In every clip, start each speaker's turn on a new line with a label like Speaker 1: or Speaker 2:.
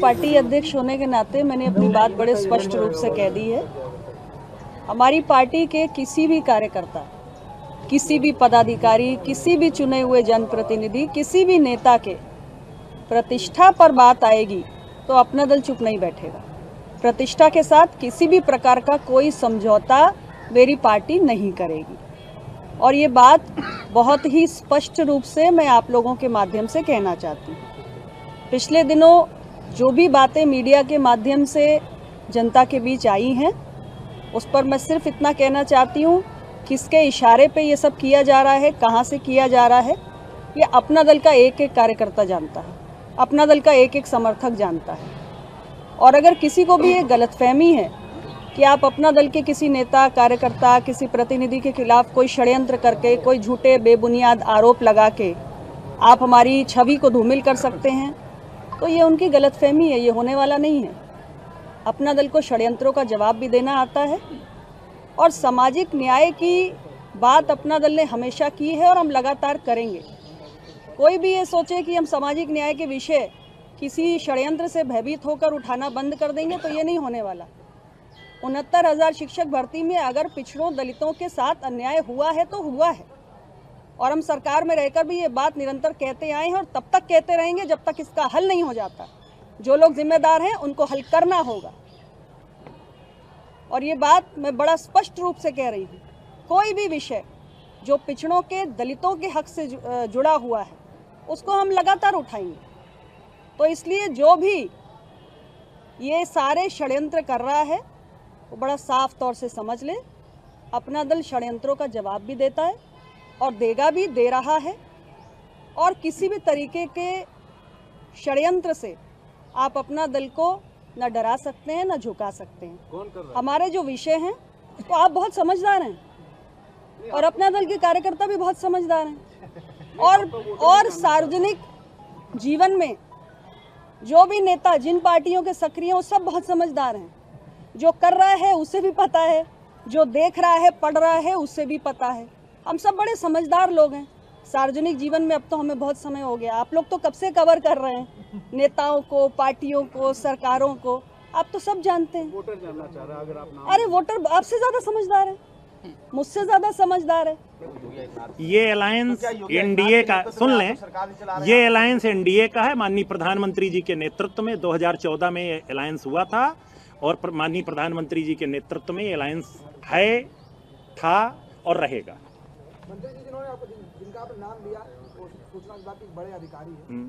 Speaker 1: Party अध्यक्ष होने के नाते मैंने अपनी बात बड़े स्पष्ट रूप से कह दी है। हमारी पार्टी के किसी भी कार्यकर्ता, किसी भी पदाधिकारी, किसी भी चुने हुए जनप्रतिनिधि, किसी भी नेता के प्रतिष्ठा पर बात आएगी तो अपना दल चुप नहीं बैठेगा। प्रतिष्ठा के साथ किसी भी प्रकार का कोई समझौता मेरी पार्टी नहीं करेगी और ये बात बहुत ही स्पष्ट रूप से मैं आप लोगों के माध्यम से कहना चाहती हूँ। पिछले दिनों जो भी बातें मीडिया के माध्यम से जनता के बीच आई हैं, उस पर मैं सिर्फ इतना कहना चाहती हूँ, किसके इशारे पे ये सब किया जा रहा है, कहाँ से किया जा रहा है, ये अपना दल का एक एक कार्यकर्ता जानता है, अपना दल का एक एक समर्थक जानता है। और अगर किसी को भी ये गलतफहमी है कि आप अपना दल के किसी नेता, कार्यकर्ता, किसी प्रतिनिधि के खिलाफ कोई षड्यंत्र करके, कोई झूठे बेबुनियाद आरोप लगा के आप हमारी छवि को धूमिल कर सकते हैं, तो ये उनकी गलतफहमी है, ये होने वाला नहीं है। अपना दल को षड्यंत्रों का जवाब भी देना आता है और सामाजिक न्याय की बात अपना दल ने हमेशा की है और हम लगातार करेंगे। कोई भी ये सोचे कि हम सामाजिक न्याय के विषय किसी षड्यंत्र से भयभीत होकर उठाना बंद कर देंगे, तो ये नहीं होने वाला। 69,000 शिक्षक भर्ती में अगर पिछड़ों, दलितों के साथ अन्याय हुआ है तो हुआ है और हम सरकार में रहकर भी ये बात निरंतर कहते आए हैं और तब तक कहते रहेंगे जब तक इसका हल नहीं हो जाता। जो लोग जिम्मेदार हैं उनको हल करना होगा और ये बात मैं बड़ा स्पष्ट रूप से कह रही हूँ। कोई भी विषय जो पिछड़ों के, दलितों के हक से जुड़ा हुआ है उसको हम लगातार उठाएंगे। तो इसलिए जो भी ये सारे षड्यंत्र कर रहा है वो बड़ा साफ तौर से समझ ले, अपना दल षड्यंत्रों का जवाब भी देता है और देगा भी, दे रहा है। और किसी भी तरीके के षड्यंत्र से आप अपना दल को न डरा सकते हैं, न झुका सकते हैं। कौन कर रहा है? हमारे जो विषय हैं तो आप बहुत समझदार हैं और अपना दल के कार्यकर्ता भी बहुत समझदार हैं और सार्वजनिक जीवन में जो भी नेता, जिन पार्टियों के सक्रिय हैं, वो सब बहुत समझदार हैं। जो कर रहा है उसे भी पता है, जो देख रहा है, पढ़ रहा है, उसे भी पता है। हम सब बड़े समझदार लोग हैं। सार्वजनिक जीवन में अब तो हमें बहुत समय हो गया। आप लोग तो कब से कवर कर रहे हैं नेताओं को, पार्टियों को, सरकारों को, आप तो सब जानते हैं। वोटर जानना चाह रहा है, अगर आप अरे वोटर आपसे ज्यादा समझदार है, मुझसे ज्यादा समझदार है।
Speaker 2: ये अलायंस एनडीए का, सुन लें, ये अलायंस एनडीए का है। माननीय प्रधानमंत्री जी के नेतृत्व में 2014 में ये अलायंस हुआ था और माननीय प्रधानमंत्री जी के नेतृत्व में ये अलायंस है, था और रहेगा।
Speaker 3: मंत्री जी जिन्होंने जिनका आपने नाम लिया वो सूचना विभाग के बड़े अधिकारी हैं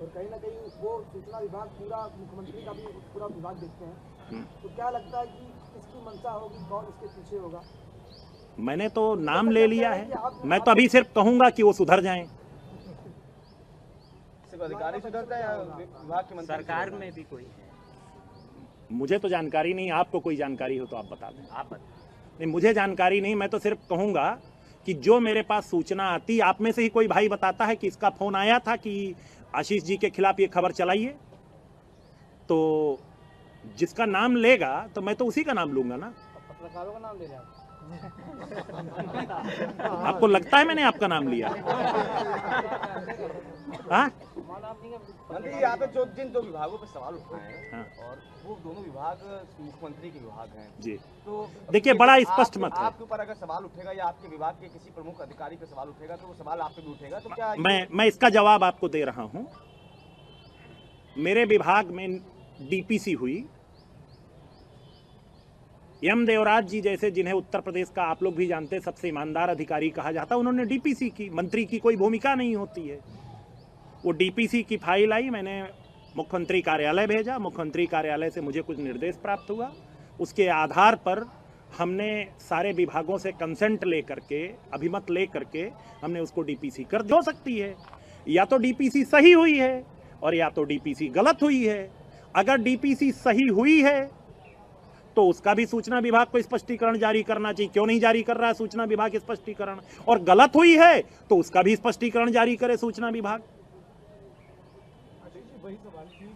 Speaker 3: और कहीं ना कहीं वो सूचना विभाग पूरा मुख्यमंत्री का भी पूरा विभाग देखते हैं, तो क्या लगता है कि किसकी मंशा होगी, कौन इसके पीछे होगा?
Speaker 2: मैंने तो नाम ले लिया है, मैं तो अभी सिर्फ कहूंगा कि वो सुधर जाएं।
Speaker 4: सिर्फ अधिकारी सुधरता है या विभाग के मंत्री?
Speaker 5: सरकार में भी कोई है?
Speaker 2: मुझे तो जानकारी नहीं, आपको कोई जानकारी हो तो आप बता दें। आप नहीं, मुझे जानकारी नहीं, मैं तो सिर्फ कहूंगा कि जो मेरे पास सूचना आती, आप में से ही कोई भाई बताता है कि इसका फोन आया था कि आशीष जी के खिलाफ ये खबर चलाइए, तो जिसका नाम लेगा तो मैं तो उसी का नाम लूंगा ना।
Speaker 3: पत्रकारों का नाम ले रहे हैं
Speaker 2: आपको लगता है मैंने आपका नाम लिया? हाँ?
Speaker 4: मंत्री जी, यहाँ पे जो जिन दो विभागों पे सवाल उठाए हैं,
Speaker 2: हाँ।
Speaker 4: और वो दोनों विभाग मुख्यमंत्री के विभाग हैं
Speaker 2: जी,
Speaker 4: तो
Speaker 2: देखिए बड़ा स्पष्ट मत है।
Speaker 4: आपके ऊपर अगर सवाल उठेगा या आपके विभाग के किसी प्रमुख अधिकारी पे सवाल उठेगा तो वो सवाल आप पे भी उठेगा, तो क्या
Speaker 2: मैं इसका जवाब आपको दे रहा हूं। मेरे विभाग में डीपीसी हुई, एम देवराज जी जैसे, जिन्हें उत्तर प्रदेश का आप लोग भी जानते हैं सबसे ईमानदार अधिकारी कहा जाता, उन्होंने डीपीसी की। मंत्री की कोई भूमिका नहीं होती है। वो डीपीसी की फाइल आई, मैंने मुख्यमंत्री कार्यालय भेजा, मुख्यमंत्री कार्यालय से मुझे कुछ निर्देश प्राप्त हुआ, उसके आधार पर हमने सारे विभागों से कंसेंट लेकर के, अभिमत लेकर के हमने उसको डीपीसी कर दी। हो सकती है या तो डीपीसी सही हुई है और या तो डीपीसी गलत हुई है। अगर डीपीसी सही हुई है तो उसका भी सूचना विभाग को स्पष्टीकरण जारी करना चाहिए। क्यों नहीं जारी कर रहा है सूचना विभाग स्पष्टीकरण? और गलत हुई है तो उसका भी स्पष्टीकरण जारी करे सूचना विभाग।
Speaker 3: वही सवाल की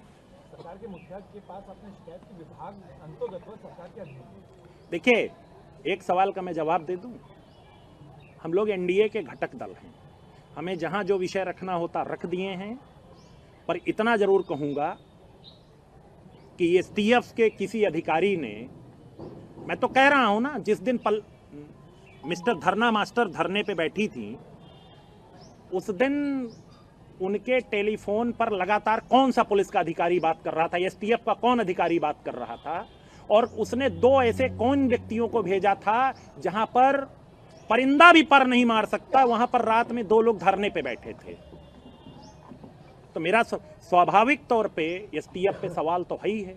Speaker 3: सरकार के मुखिया के पास अपने शिकायत की विभाग अंतर्गत सरकार के अधीन।
Speaker 2: देखिए, एक सवाल का मैं जवाब दे दूं। हम लोग एनडीए के घटक दल हैं, हमें जहां जो विषय रखना होता रख दिए हैं, पर इतना जरूर कहूंगा कि एसटीएफ के किसी अधिकारी ने, मैं तो कह रहा हूं ना, जिस दिन मिस्टर धरना मास्टर धरने पे बैठी थी उस दिन उनके टेलीफोन पर लगातार कौन सा पुलिस का अधिकारी बात कर रहा था, एसटीएफ का कौन अधिकारी बात कर रहा था, और उसने 2 ऐसे कौन व्यक्तियों को भेजा था जहां पर परिंदा भी पर नहीं मार सकता, वहां पर रात में 2 लोग धरने पे बैठे थे। तो मेरा स्वाभाविक तौर पे एसटीएफ पे सवाल तो है ही है,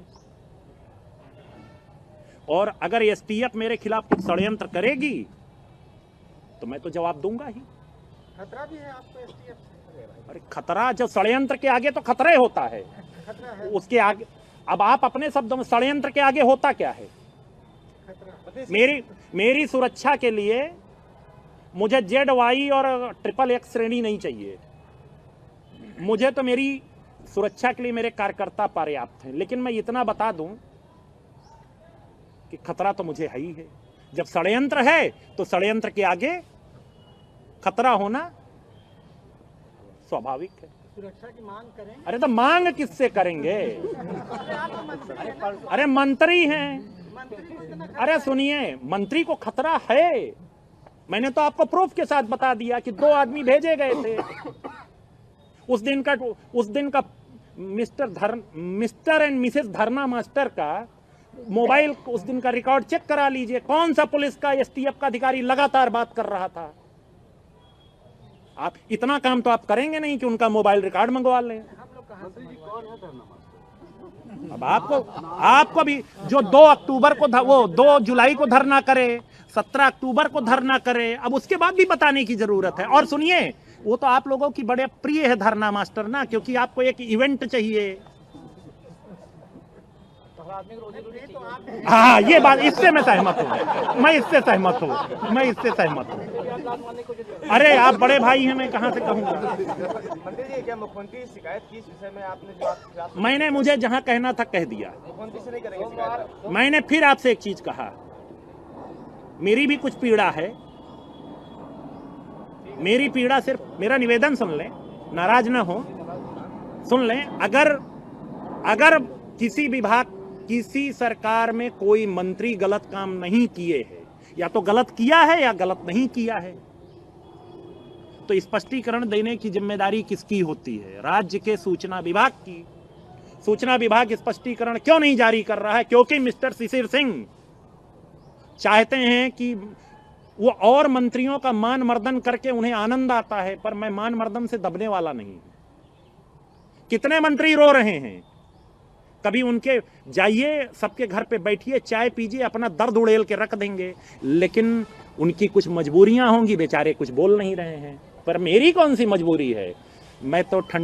Speaker 2: और अगर एसटीएफ मेरे खिलाफ कुछ षड्यंत्र करेगी तो मैं तो जवाब दूंगा ही।
Speaker 3: खतरा भी है आपको एसटीएफ से?
Speaker 2: अरे खतरा, जो षड्यंत्र के आगे तो खतरा ही होता है,
Speaker 3: खतरा है,
Speaker 2: उसके आगे, अब आप अपने शब्दों में, षड्यंत्र के आगे होता क्या है?
Speaker 3: खतरा।
Speaker 2: मेरी सुरक्षा के लिए मुझे ZY और XXX श्रेणी नहीं चाहिए। मुझे तो मेरी सुरक्षा के लिए मेरे कार्यकर्ता पर्याप्त हैं, लेकिन मैं इतना बता दूं कि खतरा तो मुझे है ही है। जब षड्यंत्र है तो षड्यंत्र के आगे खतरा होना स्वाभाविक है।
Speaker 3: सुरक्षा की मांग करें?
Speaker 2: अरे तो मांग किससे करेंगे? अरे मंत्री हैं। अरे सुनिए, मंत्री को खतरा है, मैंने तो आपको प्रूफ के साथ बता दिया कि 2 आदमी भेजे गए थे। उस दिन का मिस्टर एंड मिसेस धरना मास्टर का मोबाइल, उस दिन का रिकॉर्ड चेक करा लीजिए, कौन सा पुलिस का एसटीएफ का अधिकारी लगातार बात कर रहा था। आप इतना काम तो आप करेंगे नहीं कि उनका मोबाइल रिकॉर्ड मंगवा लें। अब आपको भी जो 2 अक्टूबर को वो 2 जुलाई को धरना करे, 17 अक्टूबर को धरना करे, अब उसके बाद भी बताने की जरूरत है। और सुनिए, वो तो आप लोगों की बड़े प्रिय है धरना मास्टर ना, क्योंकि आपको एक इवेंट चाहिए। हाँ, ये बात, इससे मैं सहमत हूँ, मैं इससे सहमत हूँ। अरे आप बड़े भाई हैं, मैं कहाँ से कहूँगा।
Speaker 4: मंत्री जी, क्या मुख्यमंत्री की शिकायत की इस विषय में आपने जो आप
Speaker 2: मैंने, मुझे जहाँ कहना था कह दिया।
Speaker 4: मुख्यमंत्री से नहीं करेंगे शिकायत?
Speaker 2: मैंने फिर आपसे एक चीज कहा, मेरी भी कुछ पीड़ा है, मेरी पीड़ा सिर्फ, मेरा निवेदन सुन लें, नाराज ना हो, सुन लें। अगर किसी विभाग, किसी सरकार में कोई मंत्री गलत काम नहीं किए हैं, या तो गलत किया है या गलत नहीं किया है, तो स्पष्टीकरण देने की जिम्मेदारी किसकी होती है? राज्य के सूचना विभाग की। सूचना विभाग स्पष्टीकरण क्यों नहीं जारी कर रहा है? क्योंकि मिस्टर शिशिर सिंह चाहते हैं कि वो और मंत्रियों का मान मर्दन करके उन्हें आनंद आता है, पर मैं मान मर्दन से दबने वाला नहीं। कितने मंत्री रो रहे हैं, कभी उनके जाइए, सबके घर पे बैठिए, चाय पीजिए, अपना दर्द उड़ेल के रख देंगे, लेकिन उनकी कुछ मजबूरियां होंगी, बेचारे कुछ बोल नहीं रहे हैं। पर मेरी कौन सी मजबूरी है? मैं तो